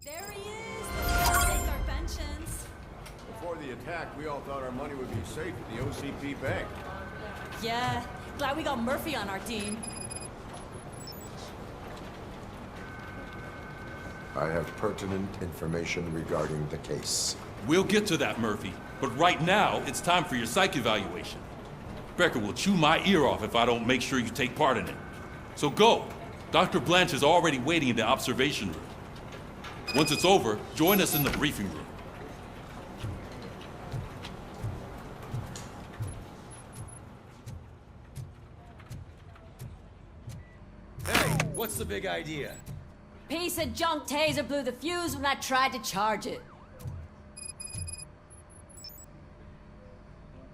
There he is! Let's take our pensions. Before the attack, we all thought our money would be safe at the OCP bank. Yeah, glad we got Murphy on our team. I have pertinent information regarding the case. We'll get to that, Murphy. But right now, it's time for your psych evaluation. Becker will chew my ear off if I don't make sure you take part in it. So go. Dr. Blanche is already waiting in the observation room. Once it's over, join us in the briefing room. Hey, what's the big idea? Piece of junk taser blew the fuse when I tried to charge it.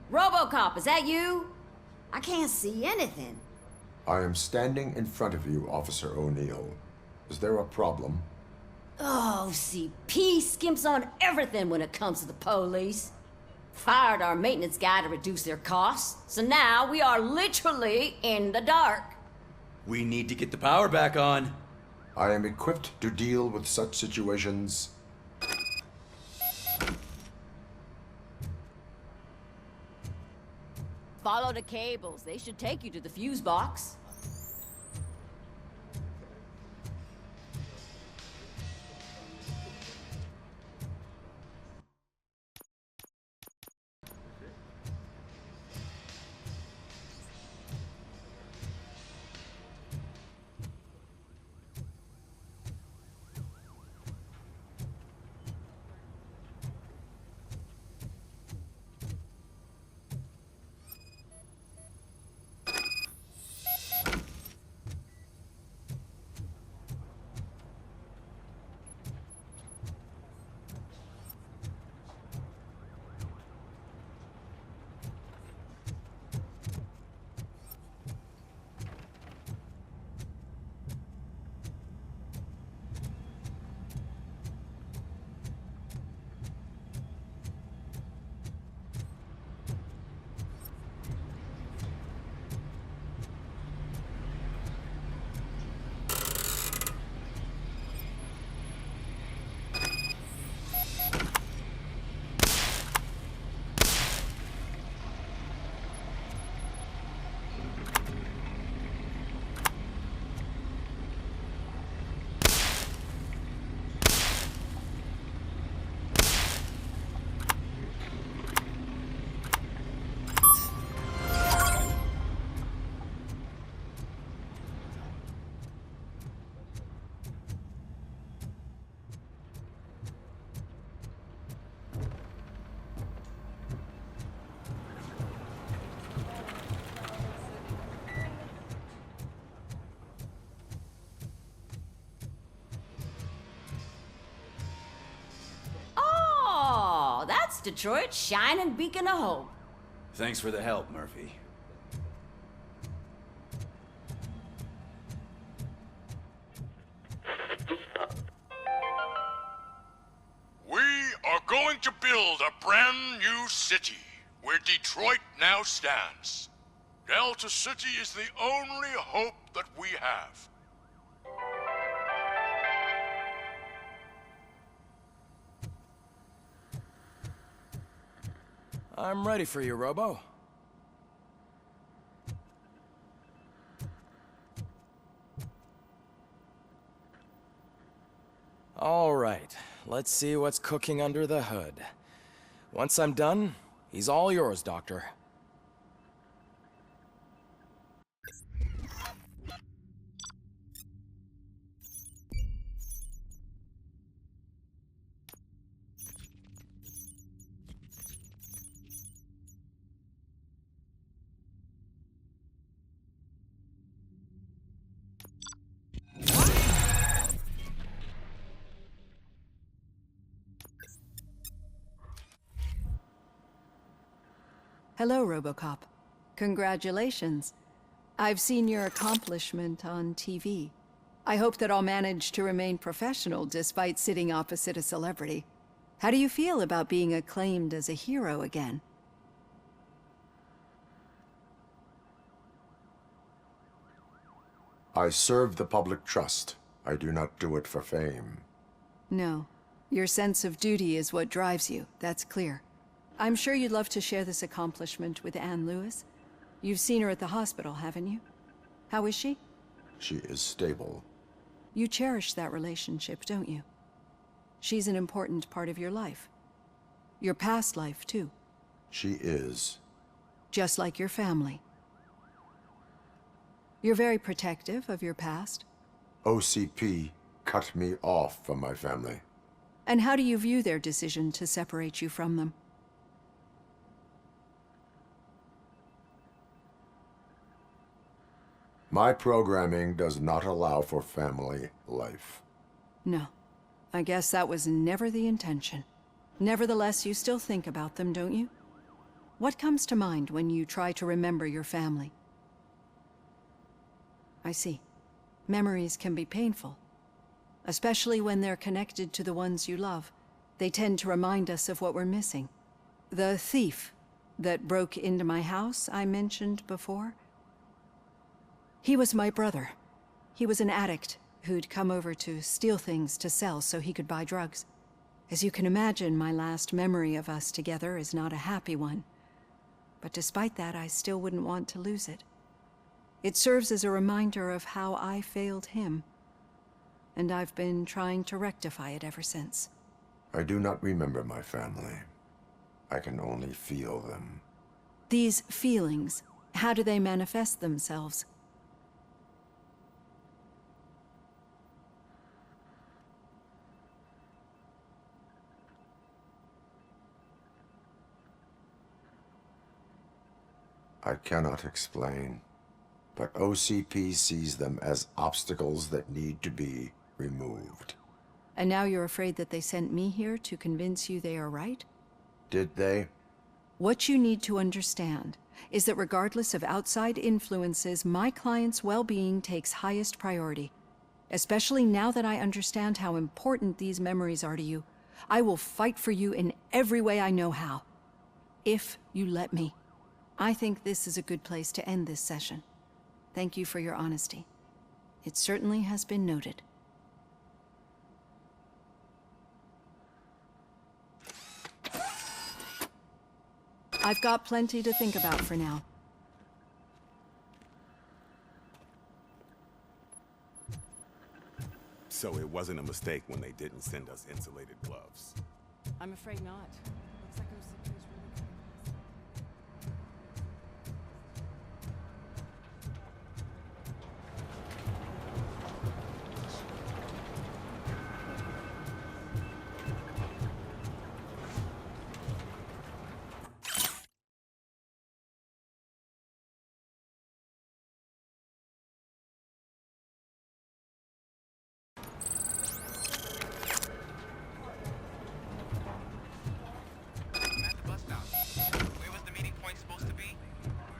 Robocop, is that you? I can't see anything. I am standing in front of you, Officer O'Neill. Is there a problem? Oh, CP skimps on everything when it comes to the police. Fired our maintenance guy to reduce their costs, so now we are literally in the dark. We need to get the power back on. I am equipped to deal with such situations. Follow the cables. They should take you to the fuse box. That's Detroit's shining beacon of hope. Thanks for the help, Murphy. We are going to build a brand new city where Detroit now stands. Delta City is the only hope that we have. I'm ready for you, Robo. All right, let's see what's cooking under the hood. Once I'm done, he's all yours, Doctor. Hello, Robocop. Congratulations. I've seen your accomplishment on TV. I hope that I'll manage to remain professional despite sitting opposite a celebrity. How do you feel about being acclaimed as a hero again? I serve the public trust. I do not do it for fame. No. Your sense of duty is what drives you, that's clear. I'm sure you'd love to share this accomplishment with Anne Lewis. You've seen her at the hospital, haven't you? How is she? She is stable. You cherish that relationship, don't you? She's an important part of your life. Your past life, too. She is. Just like your family. You're very protective of your past. OCP cut me off from my family. And how do you view their decision to separate you from them? My programming does not allow for family life. No. I guess that was never the intention. Nevertheless, you still think about them, don't you? What comes to mind when you try to remember your family? I see. Memories can be painful. Especially when they're connected to the ones you love. They tend to remind us of what we're missing. The thief that broke into my house I mentioned before? He was my brother. He was an addict who'd come over to steal things to sell so he could buy drugs. As you can imagine, my last memory of us together is not a happy one. But despite that, I still wouldn't want to lose it. It serves as a reminder of how I failed him. And I've been trying to rectify it ever since. I do not remember my family. I can only feel them. These feelings, how do they manifest themselves? I cannot explain, but OCP sees them as obstacles that need to be removed. And now you're afraid that they sent me here to convince you they are right? Did they? What you need to understand is that regardless of outside influences, my client's well-being takes highest priority. Especially now that I understand how important these memories are to you. I will fight for you in every way I know how. If you let me. I think this is a good place to end this session. Thank you for your honesty. It certainly has been noted. I've got plenty to think about for now. So it wasn't a mistake when they didn't send us insulated gloves. I'm afraid not. Looks like OCP is really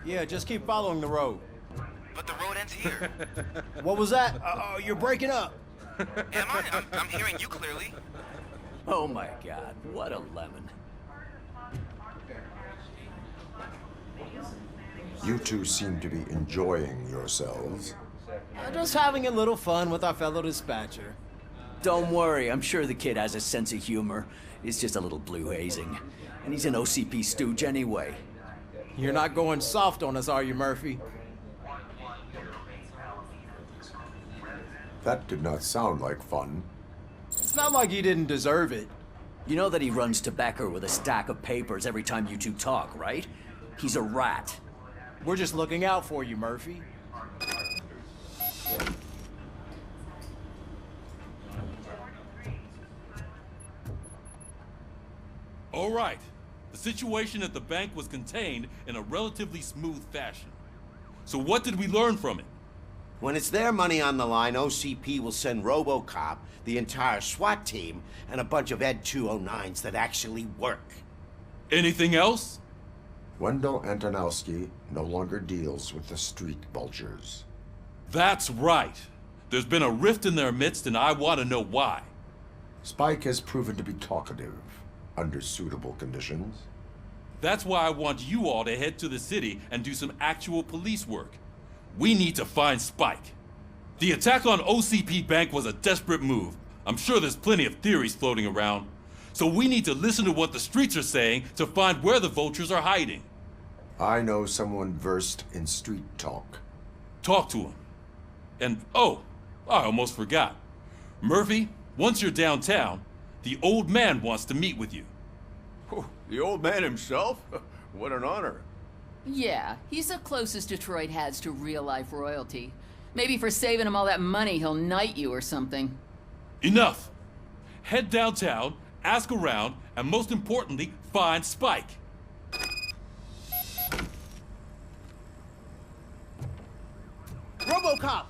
Yeah, just keep following the road. But the road ends here. What was that? Oh, you're breaking up. Am I? I'm hearing you clearly. Oh my God, what a lemon. You two seem to be enjoying yourselves. Just having a little fun with our fellow dispatcher. Don't worry, I'm sure the kid has a sense of humor. It's just a little blue hazing. And he's an OCP stooge anyway. You're not going soft on us, are you, Murphy? That did not sound like fun. It's not like he didn't deserve it. You know that he runs to Becker with a stack of papers every time you two talk, right? He's a rat. We're just looking out for you, Murphy. All right. The situation at the bank was contained in a relatively smooth fashion. So what did we learn from it? When it's their money on the line, OCP will send Robocop, the entire SWAT team, and a bunch of Ed 209s that actually work. Anything else? Wendell Antonowski no longer deals with the street vultures. That's right. There's been a rift in their midst, and I want to know why. Spike has proven to be talkative under suitable conditions. That's why I want you all to head to the city and do some actual police work. We need to find Spike. The attack on OCP Bank was a desperate move, I'm sure there's plenty of theories floating around. So we need to listen to what the streets are saying to find where the vultures are hiding. I know someone versed in street talk. Talk to him. And, oh, I almost forgot. Murphy, once you're downtown, the old man wants to meet with you. Oh, the old man himself? What an honor. Yeah, he's the closest Detroit has to real-life royalty. Maybe for saving him all that money, he'll knight you or something. Enough! Head downtown, ask around, and most importantly, find Spike. Robocop!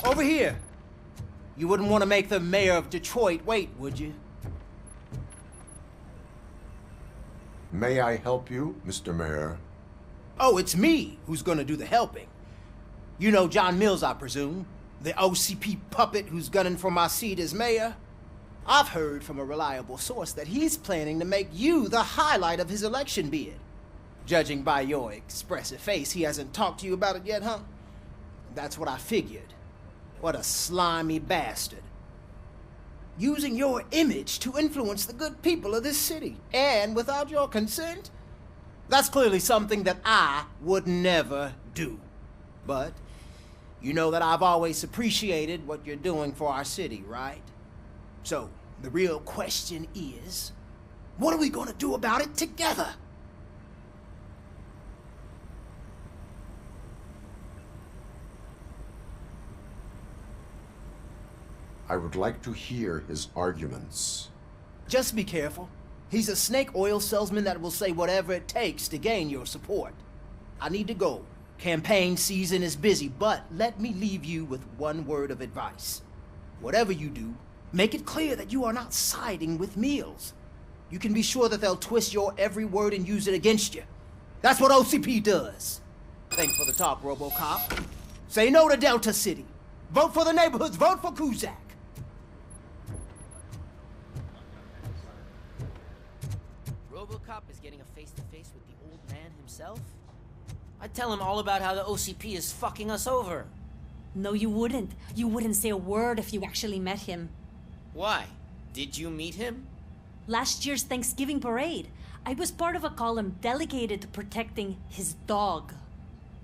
Over here! You wouldn't want to make the mayor of Detroit wait, would you? May I help you, Mr. Mayor? Oh, it's me who's gonna do the helping. You know John Mills, I presume? The OCP puppet who's gunning for my seat as mayor? I've heard from a reliable source that he's planning to make you the highlight of his election bid. Judging by your expressive face, he hasn't talked to you about it yet, huh? That's what I figured. What a slimy bastard. Using your image to influence the good people of this city, and without your consent? That's clearly something that I would never do. But you know that I've always appreciated what you're doing for our city, right? So, the real question is, what are we gonna do about it together? I would like to hear his arguments. Just be careful. He's a snake oil salesman that will say whatever it takes to gain your support. I need to go. Campaign season is busy, but let me leave you with one word of advice. Whatever you do, make it clear that you are not siding with Mills. You can be sure that they'll twist your every word and use it against you. That's what OCP does. Thanks for the talk, Robocop. Say no to Delta City. Vote for the neighborhoods. Vote for Kuzak. Robocop is getting a face-to-face with the old man himself? I'd tell him all about how the OCP is fucking us over. No, you wouldn't. You wouldn't say a word if you actually met him. Why? Did you meet him? Last year's Thanksgiving parade, I was part of a column delegated to protecting his dog.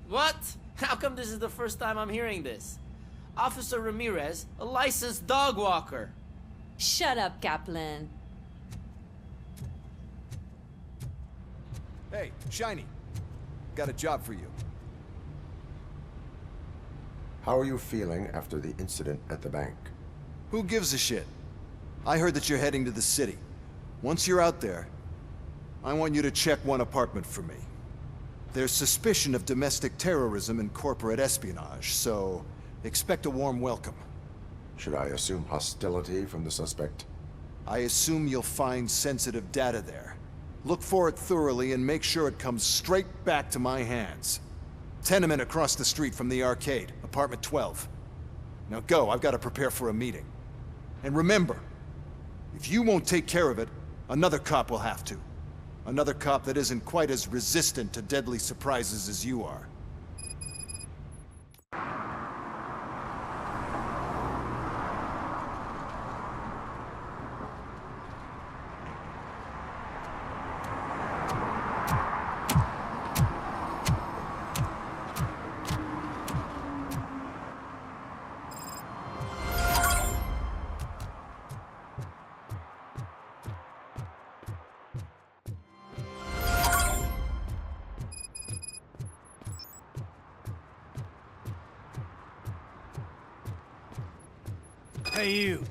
What? How come this is the first time I'm hearing this? Officer Ramirez, a licensed dog walker. Shut up, Kaplan. Hey, Shiny. Got a job for you. How are you feeling after the incident at the bank? Who gives a shit? I heard that you're heading to the city. Once you're out there, I want you to check one apartment for me. There's suspicion of domestic terrorism and corporate espionage, so expect a warm welcome. Should I assume hostility from the suspect? I assume you'll find sensitive data there. Look for it thoroughly and make sure it comes straight back to my hands. Tenement across the street from the arcade, apartment 12. Now go, I've got to prepare for a meeting. And remember, if you won't take care of it, another cop will have to. Another cop that isn't quite as resistant to deadly surprises as you are. Hey you,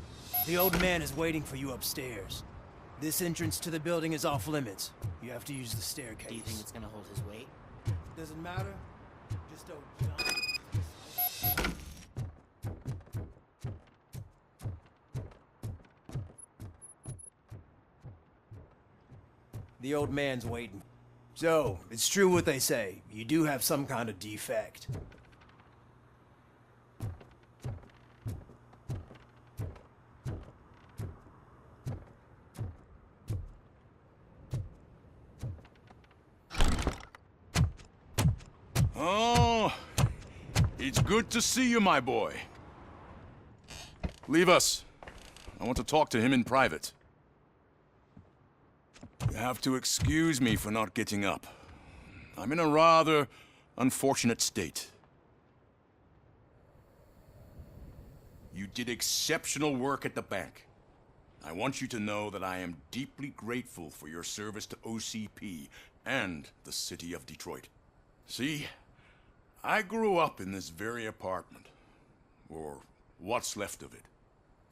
the old man is waiting for you upstairs. This entrance to the building is off limits. You have to use the staircase. Do you think it's gonna hold his weight? Doesn't matter. Just don't jump. The old man's waiting. So, it's true what they say. You do have some kind of defect. Oh, it's good to see you, my boy. Leave us. I want to talk to him in private. You have to excuse me for not getting up. I'm in a rather unfortunate state. You did exceptional work at the bank. I want you to know that I am deeply grateful for your service to OCP and the city of Detroit. See, I grew up in this very apartment, or what's left of it.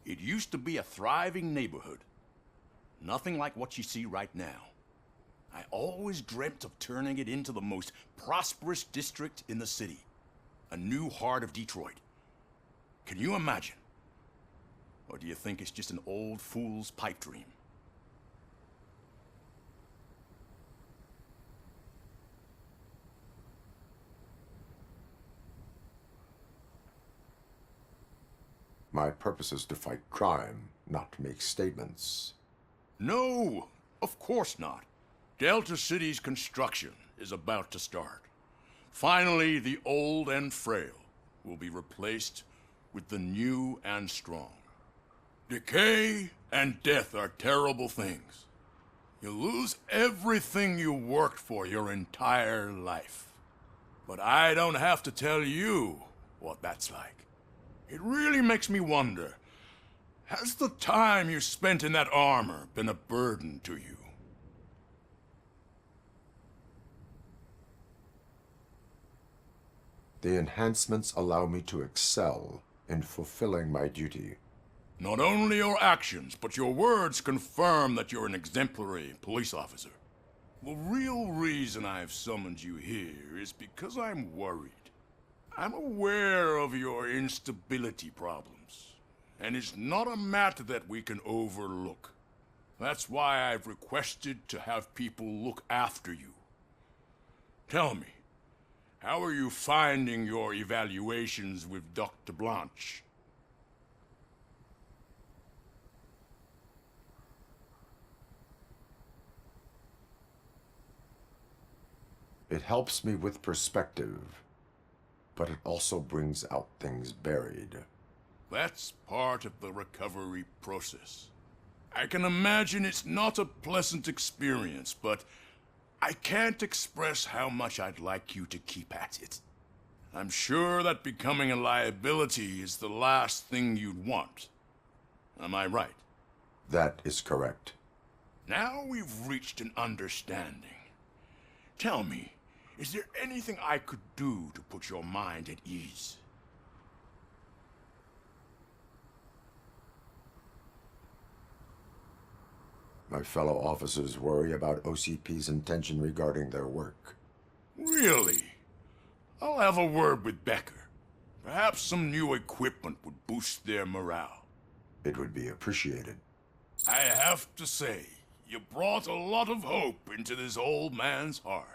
It used to be a thriving neighborhood. Nothing like what you see right now. I always dreamt of turning it into the most prosperous district in the city. A new heart of Detroit. Can you imagine? Or do you think it's just an old fool's pipe dream? My purpose is to fight crime, not to make statements. No, of course not. Delta City's construction is about to start. Finally, the old and frail will be replaced with the new and strong. Decay and death are terrible things. You lose everything you worked for your entire life. But I don't have to tell you what that's like. It really makes me wonder, has the time you spent in that armor been a burden to you? The enhancements allow me to excel in fulfilling my duty. Not only your actions, but your words confirm that you're an exemplary police officer. The real reason I've summoned you here is because I'm worried. I'm aware of your instability problems, and it's not a matter that we can overlook. That's why I've requested to have people look after you. Tell me, how are you finding your evaluations with Dr. Blanche? It helps me with perspective, but it also brings out things buried. That's part of the recovery process. I can imagine it's not a pleasant experience, but I can't express how much I'd like you to keep at it. I'm sure that becoming a liability is the last thing you'd want. Am I right? That is correct. Now we've reached an understanding. Tell me, is there anything I could do to put your mind at ease? My fellow officers worry about OCP's intention regarding their work. Really? I'll have a word with Becker. Perhaps some new equipment would boost their morale. It would be appreciated. I have to say, you brought a lot of hope into this old man's heart.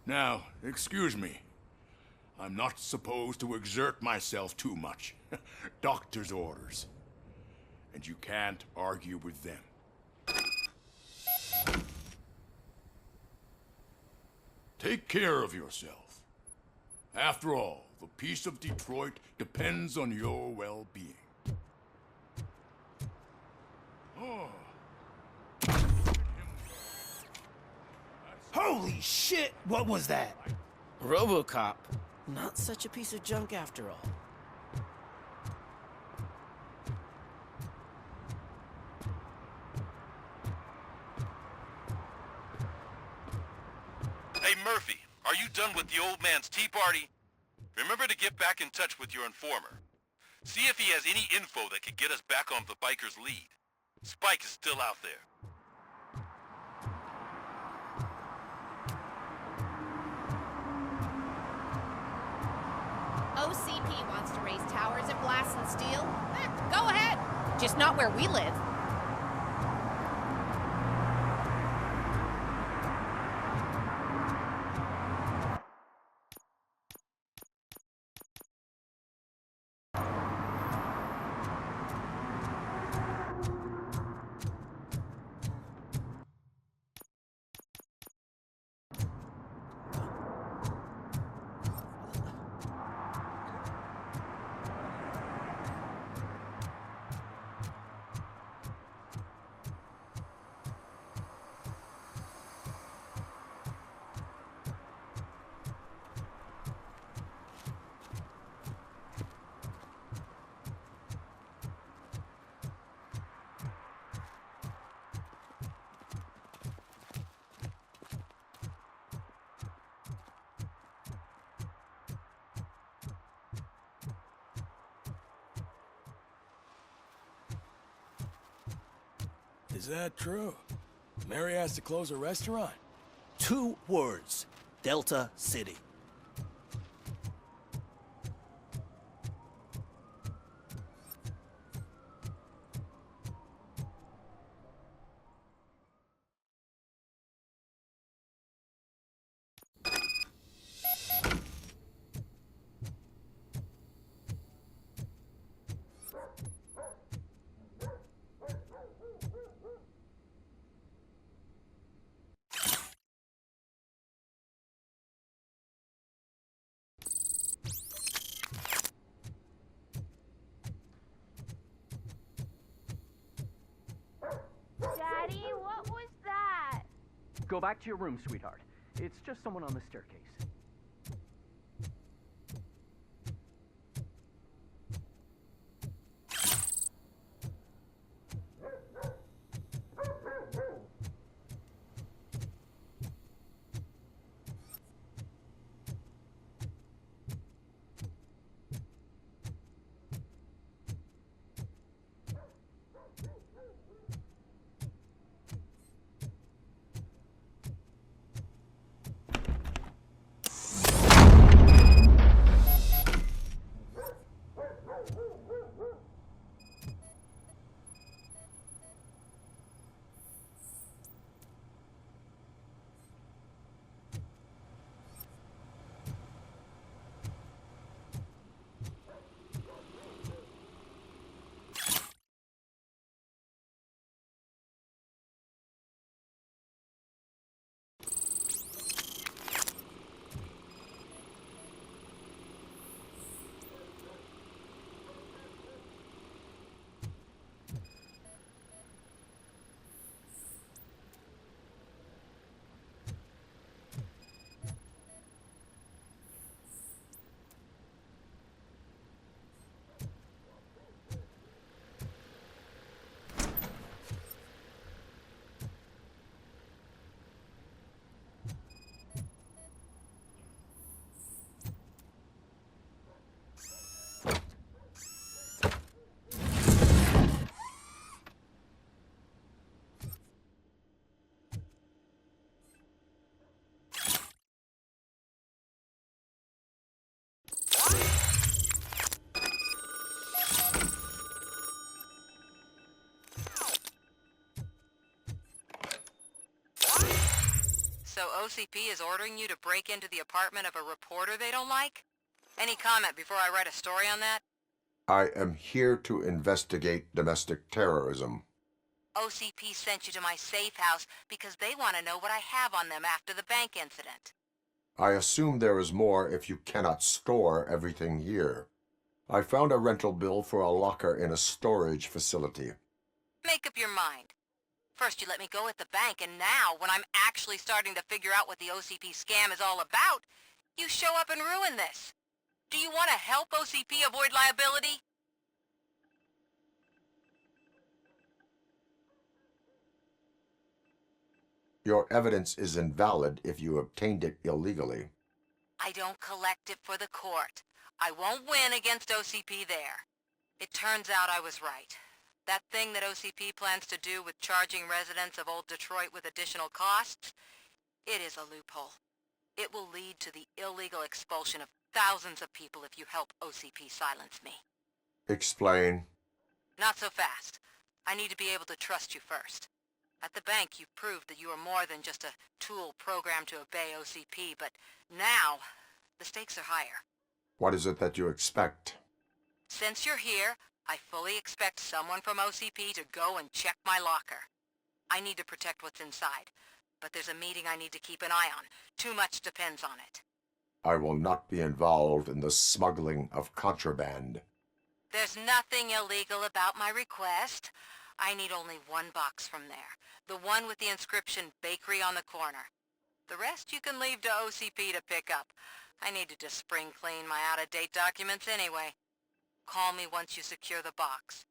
Now, excuse me. I'm not supposed to exert myself too much. Doctor's orders. And you can't argue with them. Take care of yourself. After all, the peace of Detroit depends on your well-being. Oh. Holy shit! What was that? Robocop. Not such a piece of junk after all. Hey, Murphy, are you done with the old man's tea party? Remember to get back in touch with your informer. See if he has any info that could get us back on the biker's lead. Spike is still out there. OCP wants to raise towers and blast and steal? Go ahead. Just not where we live. Is that true? Mary has to close a restaurant? 2 words. Delta City. Daddy, what was that? Go back to your room, sweetheart. It's just someone on the staircase. So OCP is ordering you to break into the apartment of a reporter they don't like? Any comment before I write a story on that? I am here to investigate domestic terrorism. OCP sent you to my safe house because they want to know what I have on them after the bank incident. I assume there is more if you cannot store everything here. I found a rental bill for a locker in a storage facility. Make up your mind. First you let me go at the bank, and now, when I'm actually starting to figure out what the OCP scam is all about, you show up and ruin this. Do you want to help OCP avoid liability? Your evidence is invalid if you obtained it illegally. I don't collect it for the court. I won't win against OCP there. It turns out I was right. That thing that OCP plans to do with charging residents of Old Detroit with additional costs, it is a loophole. It will lead to the illegal expulsion of thousands of people if you help OCP silence me. Explain. Not so fast. I need to be able to trust you first. At the bank, you've proved that you are more than just a tool programmed to obey OCP, but now, the stakes are higher. What is it that you expect? Since you're here, I fully expect someone from OCP to go and check my locker. I need to protect what's inside, but there's a meeting I need to keep an eye on. Too much depends on it. I will not be involved in the smuggling of contraband. There's nothing illegal about my request. I need only one box from there. The one with the inscription Bakery on the corner. The rest you can leave to OCP to pick up. I need to just spring clean my out-of-date documents anyway. Call me once you secure the box.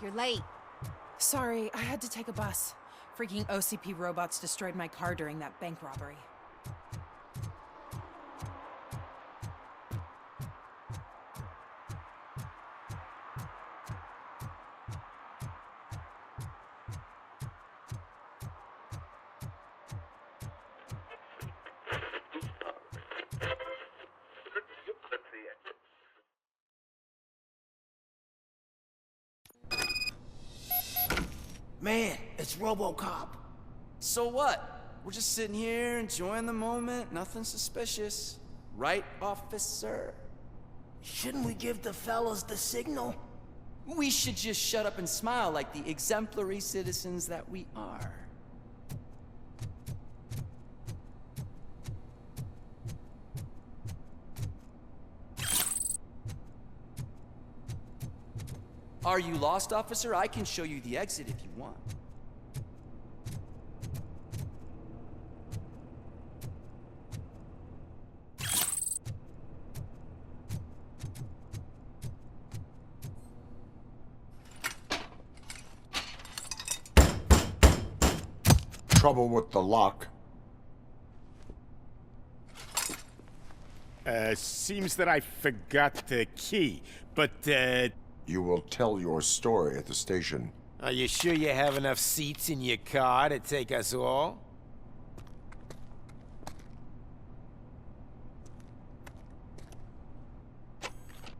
You're late. Sorry, I had to take a bus. Freaking OCP robots destroyed my car during that bank robbery. Man, it's Robocop. So what? We're just sitting here enjoying the moment, nothing suspicious. Right, officer? Shouldn't we give the fellas the signal? We should just shut up and smile like the exemplary citizens that we are. Are you lost, officer? I can show you the exit if you want. Trouble with the lock. Seems that I forgot the key, but, You will tell your story at the station. Are you sure you have enough seats in your car to take us all?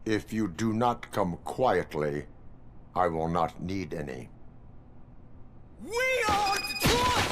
If you do not come quietly, I will not need any. We are Detroit!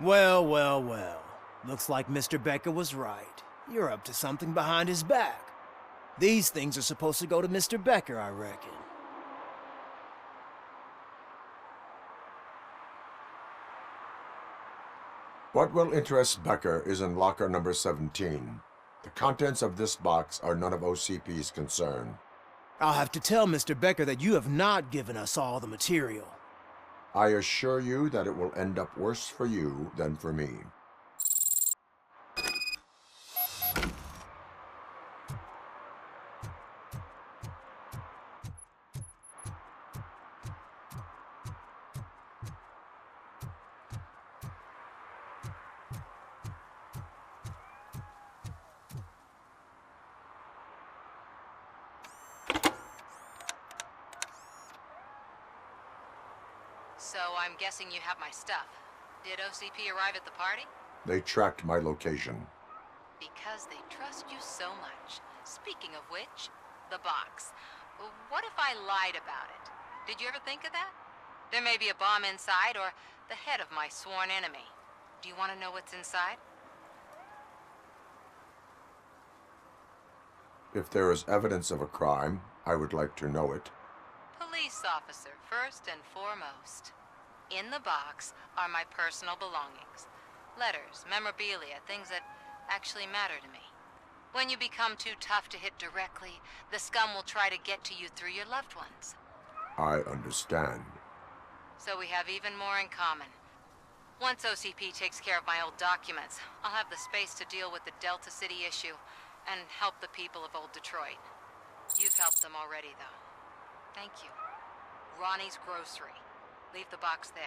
Well, well, well. Looks like Mr. Becker was right. You're up to something behind his back. These things are supposed to go to Mr. Becker, I reckon. What will interest Becker is in locker number 17. The contents of this box are none of OCP's concern. I'll have to tell Mr. Becker that you have not given us all the material. I assure you that it will end up worse for you than for me. So I'm guessing you have my stuff. Did OCP arrive at the party? They tracked my location. Because they trust you so much. Speaking of which, the box. What if I lied about it? Did you ever think of that? There may be a bomb inside or the head of my sworn enemy. Do you want to know what's inside? If there is evidence of a crime, I would like to know it. Police officer, first and foremost. In the box are my personal belongings. Letters, memorabilia, things that actually matter to me. When you become too tough to hit directly, the scum will try to get to you through your loved ones. I understand. So we have even more in common. Once OCP takes care of my old documents, I'll have the space to deal with the Delta City issue and help the people of Old Detroit. You've helped them already, though. Thank you. Ronnie's Grocery. Leave the box there.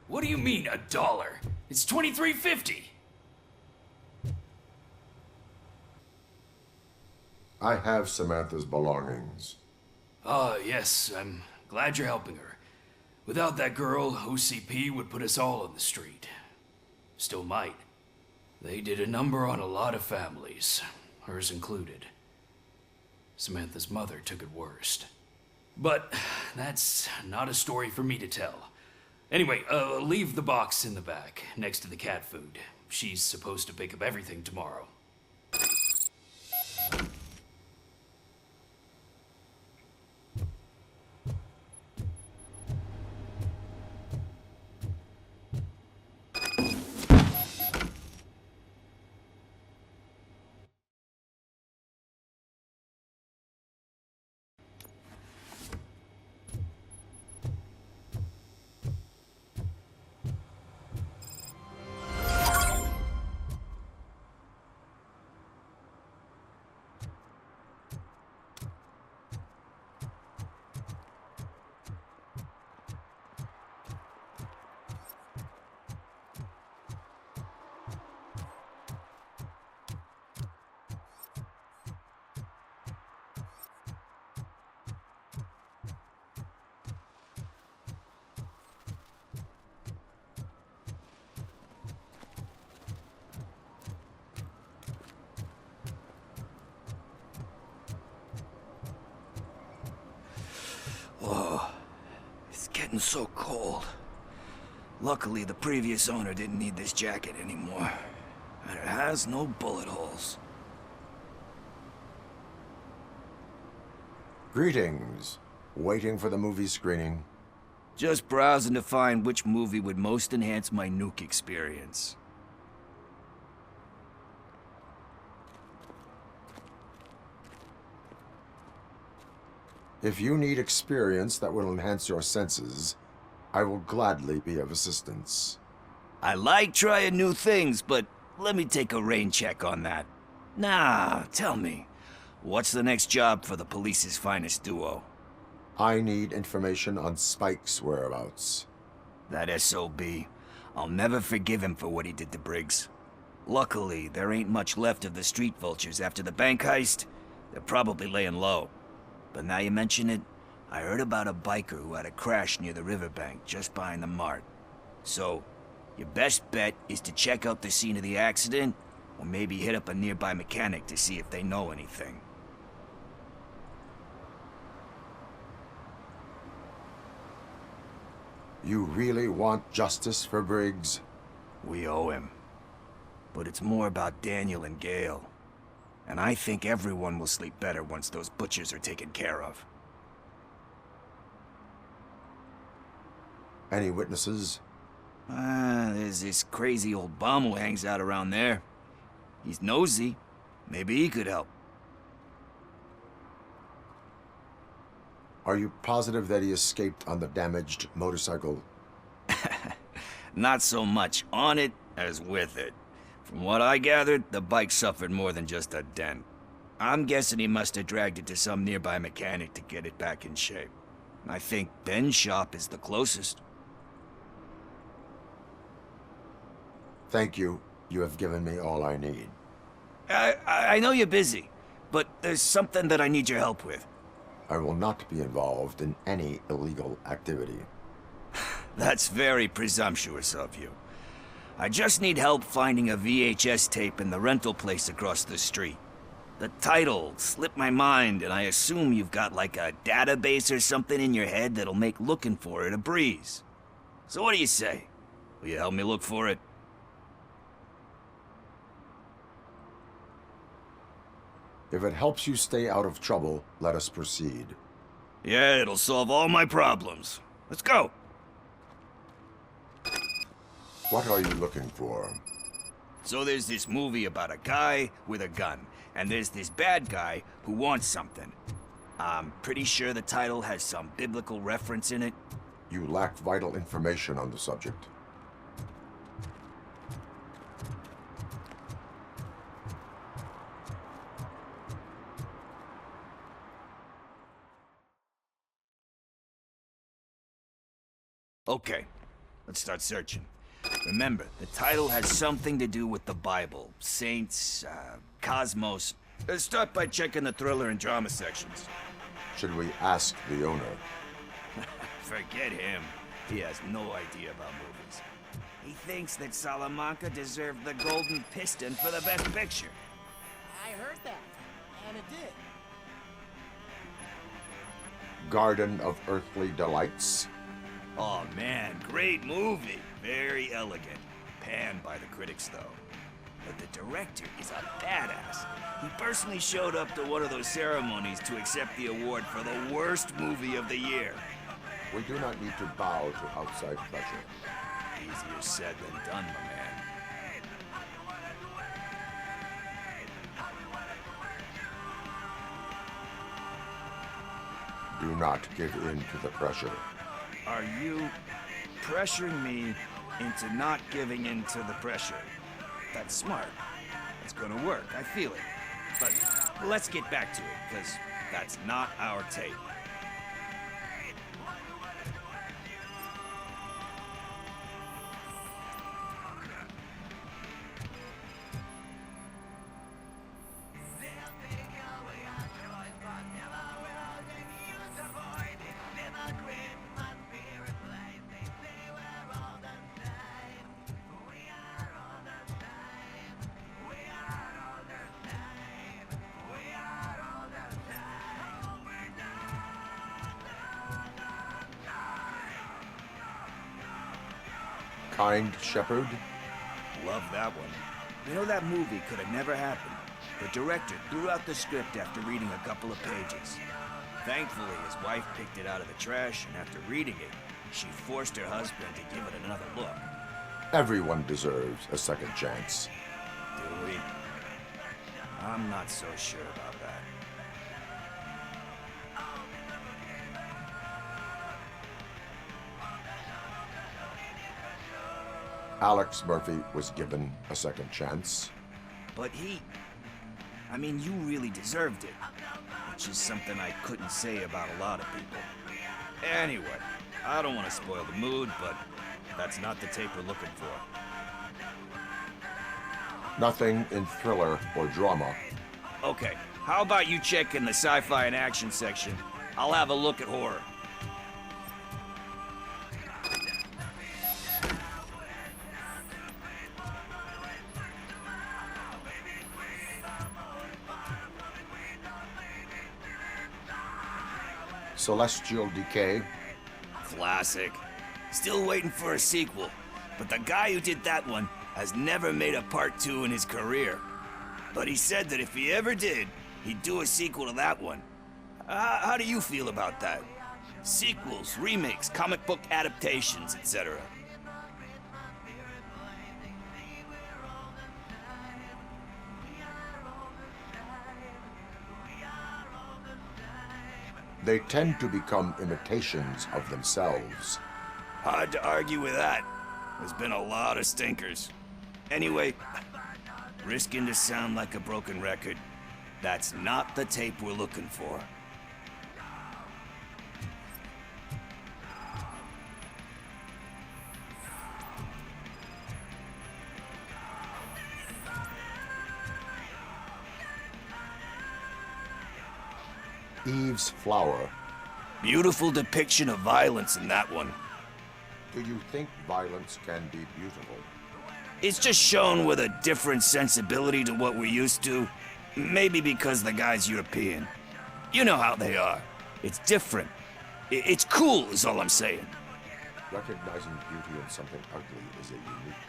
What do you mean, $1? It's $23.50. I have Samantha's belongings. Ah, yes, I'm glad you're helping her. Without that girl, OCP would put us all on the street. Still might. They did a number on a lot of families, hers included. Samantha's mother took it worst. But that's not a story for me to tell. Anyway, leave the box in the back, next to the cat food. She's supposed to pick up everything tomorrow. Whoa, it's getting so cold. Luckily, the previous owner didn't need this jacket anymore. And it has no bullet holes. Greetings. Waiting for the movie screening? Just browsing to find which movie would most enhance my nuke experience. If you need experience that will enhance your senses, I will gladly be of assistance. I like trying new things, but let me take a rain check on that. Nah, tell me, What's the next job for the police's finest duo? I need information on Spike's whereabouts. That SOB. I'll never forgive him for what he did to Briggs. Luckily, there ain't much left of the street vultures after the bank heist. They're probably laying low. But now you mention it, I heard about a biker who had a crash near the riverbank just behind the mart. So, your best bet is to check out the scene of the accident, or maybe hit up a nearby mechanic to see if they know anything. You really want justice for Briggs? We owe him. But it's more about Daniel and Gale. And I think everyone will sleep better once those butchers are taken care of. Any witnesses? There's this crazy old bum who hangs out around there. He's nosy. Maybe he could help. Are you positive that he escaped on the damaged motorcycle? Not so much on it as with it. From what I gathered, the bike suffered more than just a dent. I'm guessing he must have dragged it to some nearby mechanic to get it back in shape. I think Ben's shop is the closest. Thank you. You have given me all I need. I know you're busy, but there's something that I need your help with. I will not be involved in any illegal activity. That's very presumptuous of you. I just need help finding a VHS tape in the rental place across the street. The title slipped my mind, and I assume you've got like a database or something in your head that'll make looking for it a breeze. So what do you say? Will you help me look for it? If it helps you stay out of trouble, let us proceed. Yeah, it'll solve all my problems. Let's go! What are you looking for? So there's this movie about a guy with a gun, and there's this bad guy who wants something. I'm pretty sure the title has some biblical reference in it. You lack vital information on the subject. Okay, let's start searching. Remember, the title has something to do with the Bible, saints, cosmos. Let's start by checking the thriller and drama sections. Should we ask the owner? Forget him. He has no idea about movies. He thinks that Salamanca deserved the Golden Piston for the Best Picture. I heard that, and it did. Garden of Earthly Delights? Oh man, great movie. Very elegant. Panned by the critics, though. But the director is a badass. He personally showed up to one of those ceremonies to accept the award for the worst movie of the year. We do not need to bow to outside pressure. Easier said than done, my man. Do not give in to the pressure. Are you pressuring me into not giving in to the pressure? That's smart. It's gonna work, I feel it. But let's get back to it, because that's not our tape. Kind Shepherd? Love that one. You know, that movie could have never happened. The director threw out the script after reading a couple of pages. Thankfully, his wife picked it out of the trash, and after reading it, she forced her husband to give it another look. Everyone deserves a second chance. Do we? I'm not so sure about that. Alex Murphy was given a second chance. But I mean, you really deserved it. Which is something I couldn't say about a lot of people. Anyway, I don't want to spoil the mood, but that's not the tape we're looking for. Nothing in thriller or drama. Okay, how about you check in the sci-fi and action section? I'll have a look at horror. Celestial Decay. Classic. Still waiting for a sequel, but the guy who did that one has never made a part 2 in his career. But he said that if he ever did, he'd do a sequel to that one. How do you feel about that? Sequels, remakes, comic book adaptations, etc. They tend to become imitations of themselves. Hard to argue with that. There's been a lot of stinkers. Anyway, risking to sound like a broken record, that's not the tape we're looking for. Eve's Flower. Beautiful depiction of violence in that one. Do you think violence can be beautiful? It's just shown with a different sensibility to what we're used to. Maybe because the guy's European. You know how they are. It's different. It's cool, is all I'm saying. Recognizing beauty in something ugly is a unique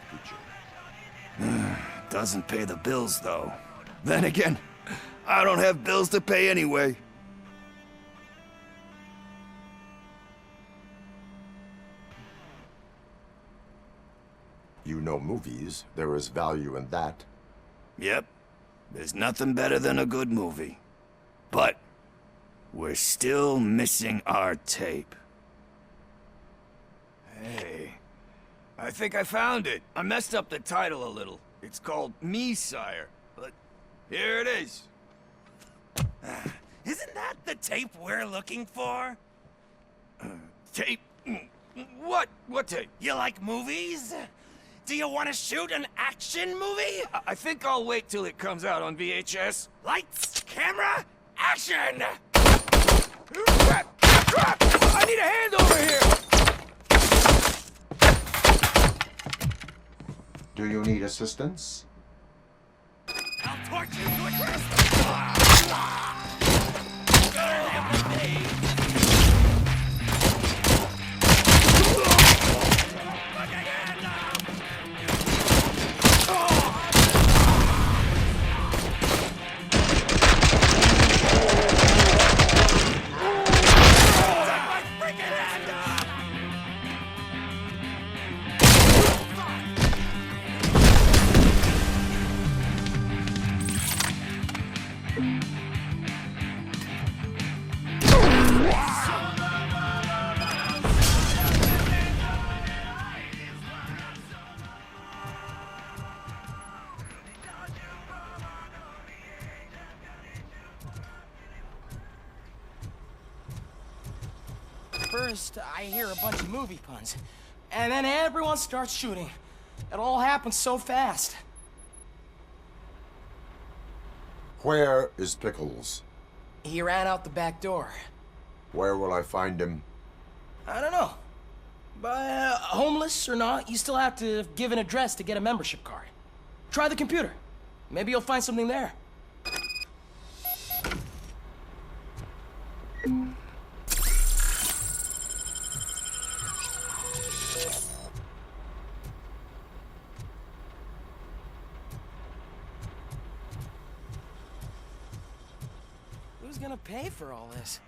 feature. Doesn't pay the bills, though. Then again, I don't have bills to pay anyway. You know movies. There is value in that. Yep. There's nothing better than a good movie. But we're still missing our tape. Hey, I think I found it. I messed up the title a little. It's called Me, Sire. But here it is. Isn't that the tape we're looking for? Tape? What? What tape? You like movies? Do you want to shoot an action movie? I think I'll wait till it comes out on VHS. Lights, camera, action! Crap! Crap! I need a hand over here! Do you need assistance? I'll torch you to a crisp! First, I hear a bunch of movie puns, and then everyone starts shooting. It all happens so fast. Where is Pickles? He ran out the back door. Where will I find him? I don't know. But homeless or not, you still have to give an address to get a membership card. Try the computer. Maybe you'll find something there. Who's gonna pay for all this?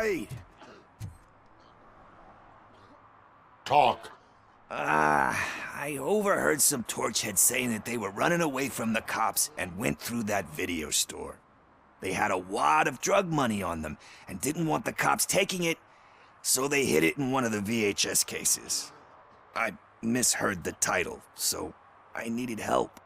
Wait. Talk. I overheard some torchheads saying that they were running away from the cops and went through that video store. They had a wad of drug money on them and didn't want the cops taking it, so they hid it in one of the VHS cases. I misheard the title, so I needed help.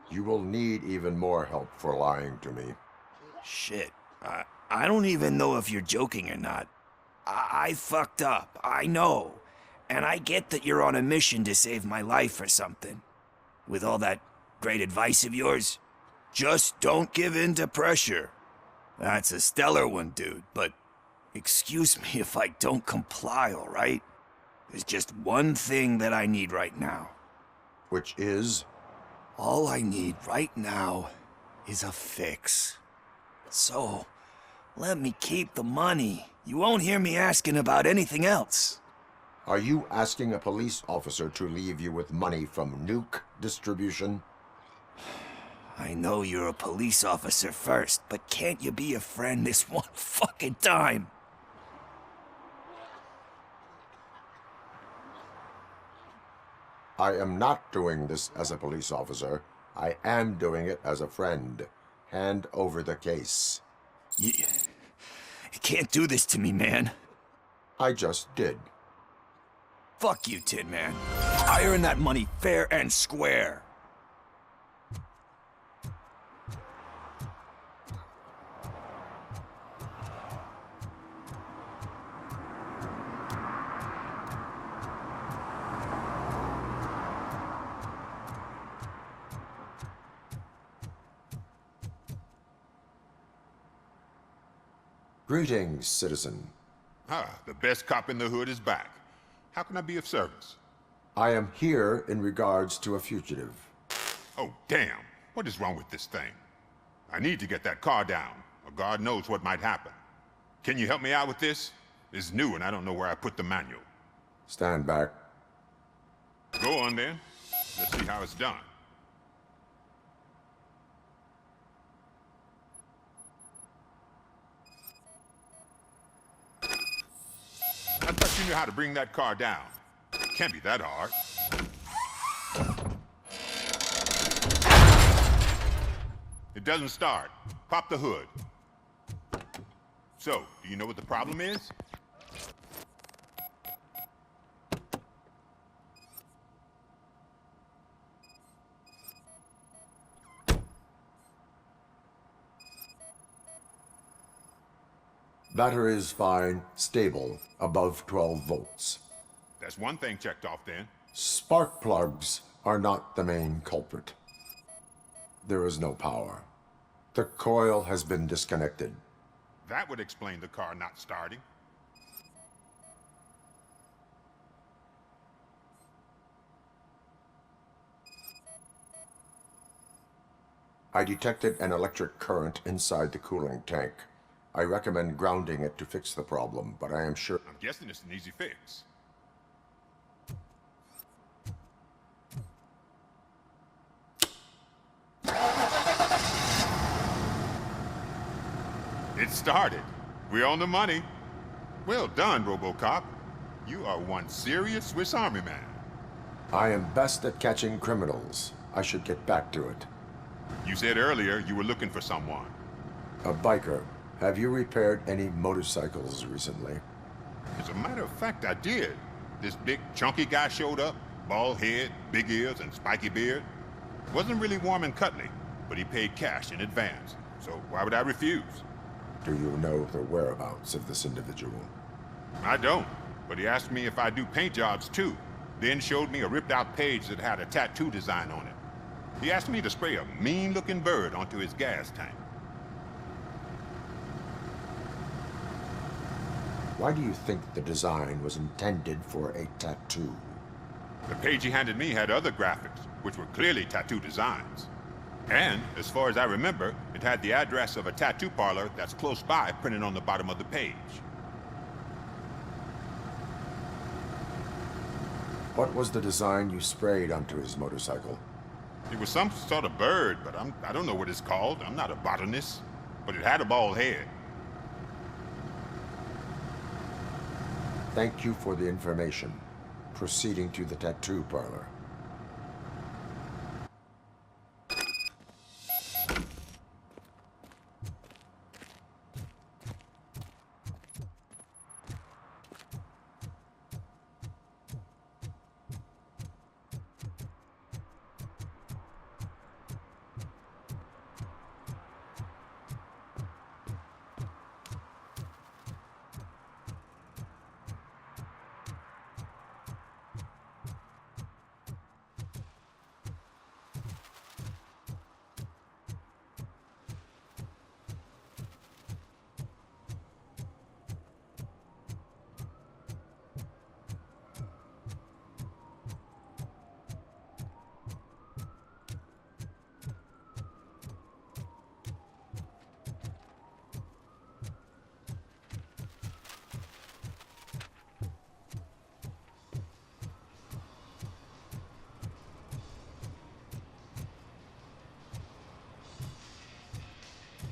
You will need even more help for lying to me. Shit. I don't even know if you're joking or not. I fucked up, I know. And I get that you're on a mission to save my life or something. With all that great advice of yours, just don't give in to pressure. That's a stellar one, dude, but excuse me if I don't comply, all right? There's just one thing that I need right now. Which is? All I need right now is a fix. So, let me keep the money. You won't hear me asking about anything else. Are you asking a police officer to leave you with money from nuke distribution? I know you're a police officer first, but can't you be a friend this one fucking time? I am not doing this as a police officer. I am doing it as a friend. Hand over the case. You can't do this to me, man. I just did. Fuck you, Tin Man. I earned that money fair and square. Greetings, citizen. The best cop in the hood is back. How can I be of service? I am here in regards to a fugitive. Oh, damn. What is wrong with this thing? I need to get that car down, or God knows what might happen. Can you help me out with this? It's new and I don't know where I put the manual. Stand back. Go on then. Let's see how it's done. I thought you knew how to bring that car down. It can't be that hard. It doesn't start. Pop the hood. So, do you know what the problem is? Battery is fine, stable, above 12 volts. That's one thing checked off then. Spark plugs are not the main culprit. There is no power. The coil has been disconnected. That would explain the car not starting. I detected an electric current inside the cooling tank. I recommend grounding it to fix the problem, but I am sure... I'm guessing it's an easy fix. It started. We're on the money. Well done, Robocop. You are one serious Swiss Army man. I am best at catching criminals. I should get back to it. You said earlier you were looking for someone. A biker. Have you repaired any motorcycles recently? As a matter of fact, I did. This big, chunky guy showed up. Bald head, big ears, and spiky beard. Wasn't really warm and cuddly, but he paid cash in advance. So why would I refuse? Do you know the whereabouts of this individual? I don't, but he asked me if I do paint jobs too. Then showed me a ripped-out page that had a tattoo design on it. He asked me to spray a mean-looking bird onto his gas tank. Why do you think the design was intended for a tattoo? The page he handed me had other graphics, which were clearly tattoo designs. And, as far as I remember, it had the address of a tattoo parlor that's close by printed on the bottom of the page. What was the design you sprayed onto his motorcycle? It was some sort of bird, but I don't know what it's called. I'm not a botanist. But it had a bald head. Thank you for the information. Proceeding to the tattoo parlor.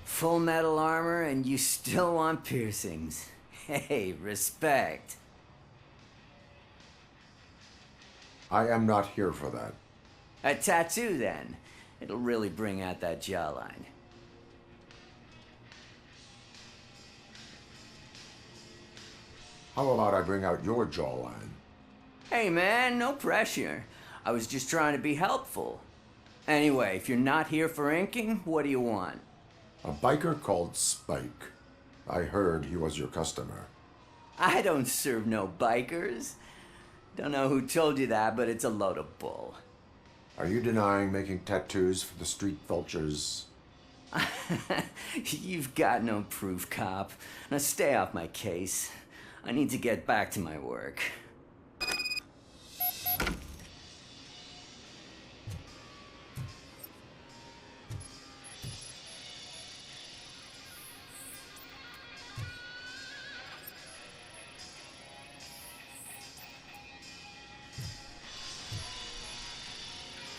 Full metal armor and you still want piercings. Hey, respect. I am not here for that. A tattoo, then. It'll really bring out that jawline. How about I bring out your jawline? Hey, man, no pressure. I was just trying to be helpful. Anyway, if you're not here for inking, what do you want? A biker called Spike. I heard he was your customer. I don't serve no bikers. Don't know who told you that, but it's a load of bull. Are you denying making tattoos for the street vultures? You've got no proof, cop. Now stay off my case. I need to get back to my work.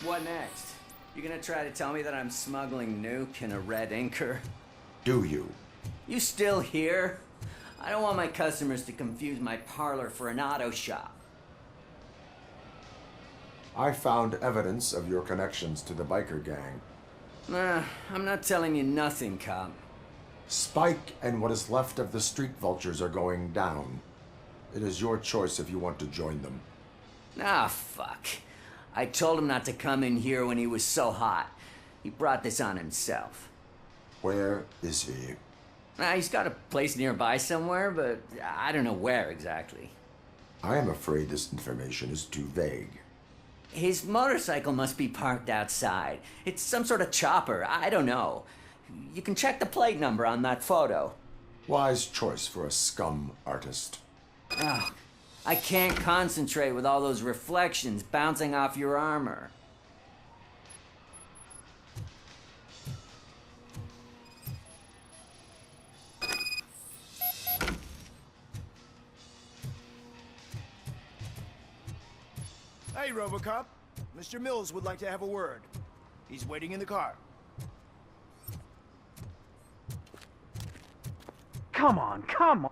What next? You gonna try to tell me that I'm smuggling nuke in a red inker? Do you? You still here? I don't want my customers to confuse my parlor for an auto shop. I found evidence of your connections to the biker gang. I'm not telling you nothing, cop. Spike and what is left of the street vultures are going down. It is your choice if you want to join them. Ah, fuck. I told him not to come in here when he was so hot. He brought this on himself. Where is he? He's got a place nearby somewhere, but I don't know where exactly. I am afraid this information is too vague. His motorcycle must be parked outside. It's some sort of chopper. I don't know. You can check the plate number on that photo. Wise choice for a scum artist. Oh, I can't concentrate with all those reflections bouncing off your armor. Hey, Robocop. Mr. Mills would like to have a word. He's waiting in the car. Come on, come on.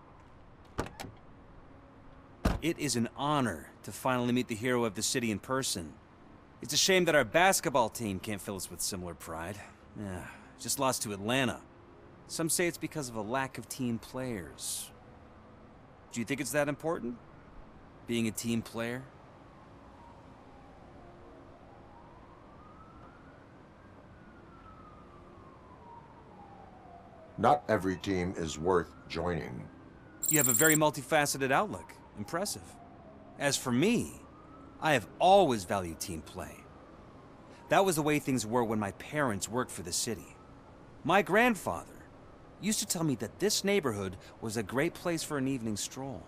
It is an honor to finally meet the hero of the city in person. It's a shame that our basketball team can't fill us with similar pride. Yeah, just lost to Atlanta. Some say it's because of a lack of team players. Do you think it's that important? Being a team player? Not every team is worth joining. You have a very multifaceted outlook. Impressive. As for me, I have always valued team play. That was the way things were when my parents worked for the city. My grandfather used to tell me that this neighborhood was a great place for an evening stroll.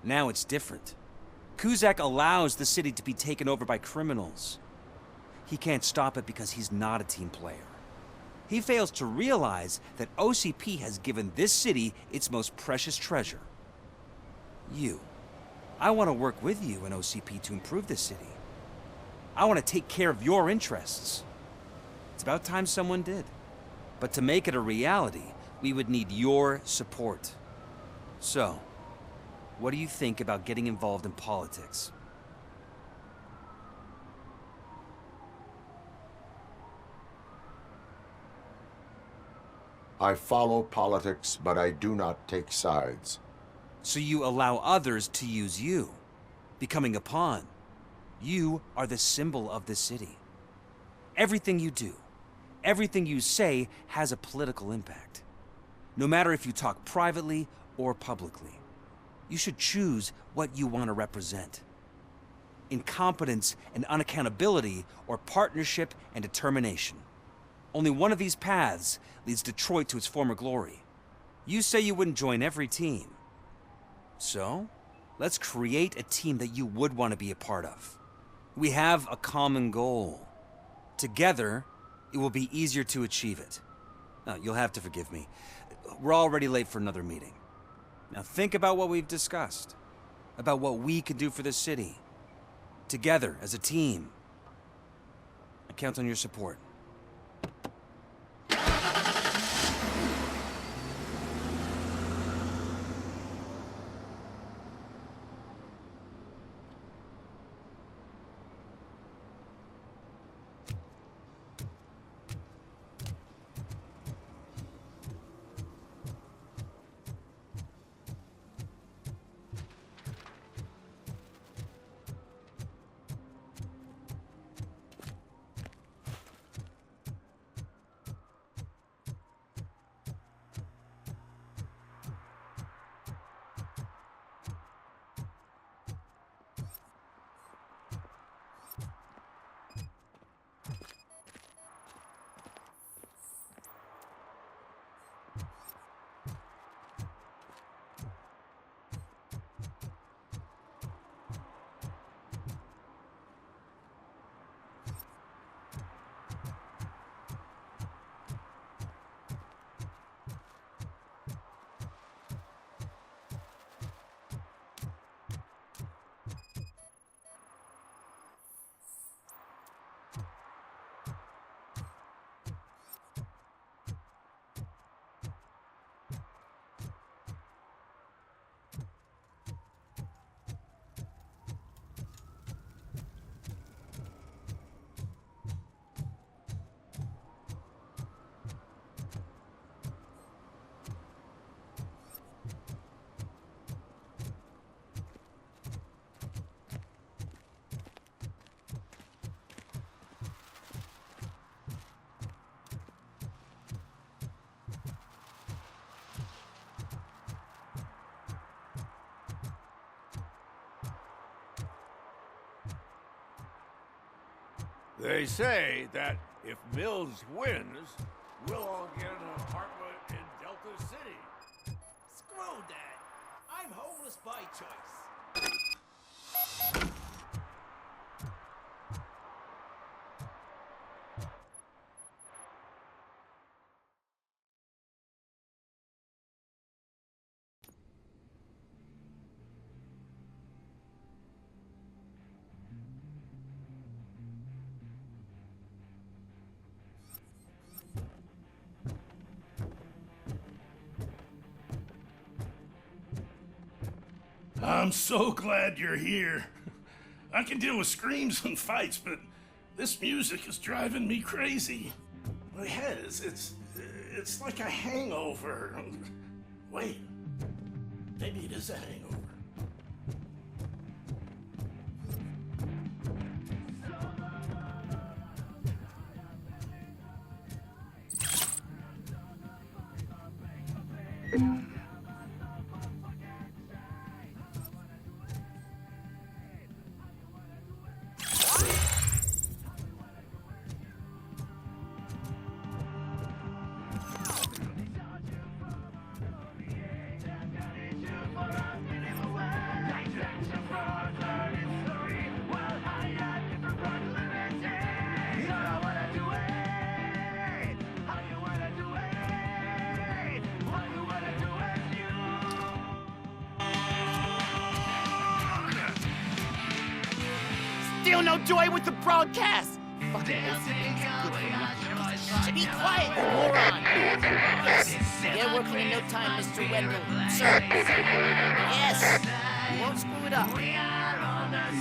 Now it's different. Kuzak allows the city to be taken over by criminals. He can't stop it because he's not a team player. He fails to realize that OCP has given this city its most precious treasure. You. I want to work with you and OCP to improve this city. I want to take care of your interests. It's about time someone did. But to make it a reality, we would need your support. So, what do you think about getting involved in politics? I follow politics, but I do not take sides. So you allow others to use you, becoming a pawn. You are the symbol of the city. Everything you do, everything you say has a political impact. No matter if you talk privately or publicly. You should choose what you want to represent. Incompetence and unaccountability, or partnership and determination. Only one of these paths leads Detroit to its former glory. You say you wouldn't join every team. So, let's create a team that you would want to be a part of. We have a common goal. Together, it will be easier to achieve it. Now, you'll have to forgive me. We're already late for another meeting. Now think about what we've discussed. About what we can do for this city. Together, as a team. I count on your support. They say that if Mills wins, we'll all get an apartment in Delta City. Screw that. I'm homeless by choice. I'm so glad you're here. I can deal with screams and fights, but this music is driving me crazy. My head it's like a hangover. Wait, maybe it is a hangover. feel no joy with the broadcast. Fucking be quiet, you moron. Get working in no time, Mr. Wendell. Sir. Yes. You won't screw it up.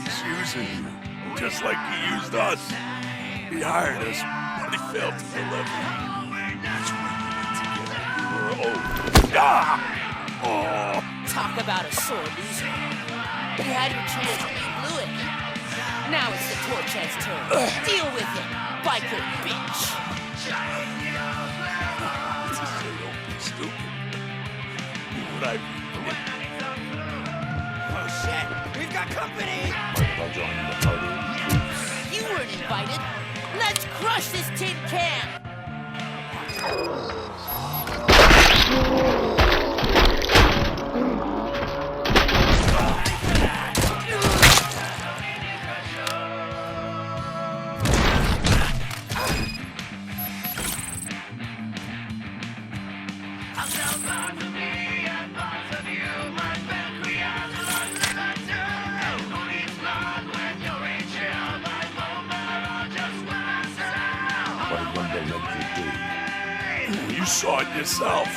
He's using you, just like he used us. He hired us, but he failed to deliver. That's why we need to get you. Talk about a sore loser. You had your chance and you blew it. Now it's the Torchhead's turn. Deal with it, biker bitch. Stupid. What I Oh shit, we've got company. You weren't invited. Let's crush this tin can. You saw it yourself.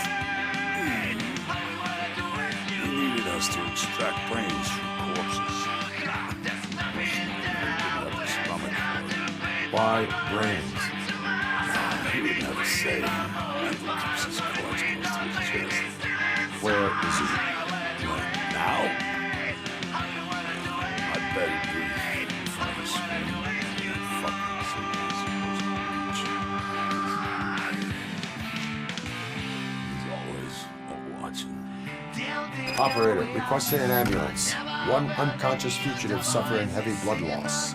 He needed us to extract brains from corpses. Why brains? He didn't have a say. Wendell keeps his cards close to his chest. Where is he? Now? I bet he'd be in front of a screen. Fucking serious. He's always watching. Operator, requesting an ambulance. One unconscious fugitive suffering heavy blood loss.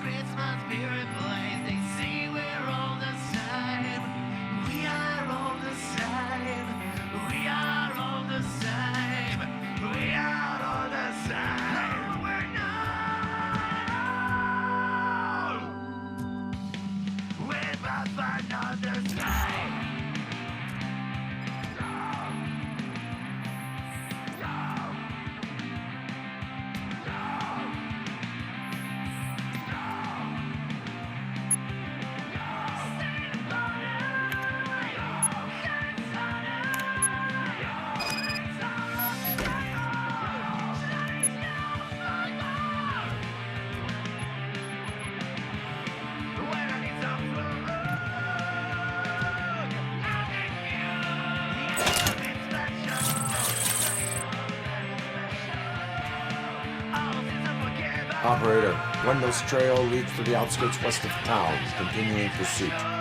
Operator, Wendell's trail leads to the outskirts west of town, continuing pursuit.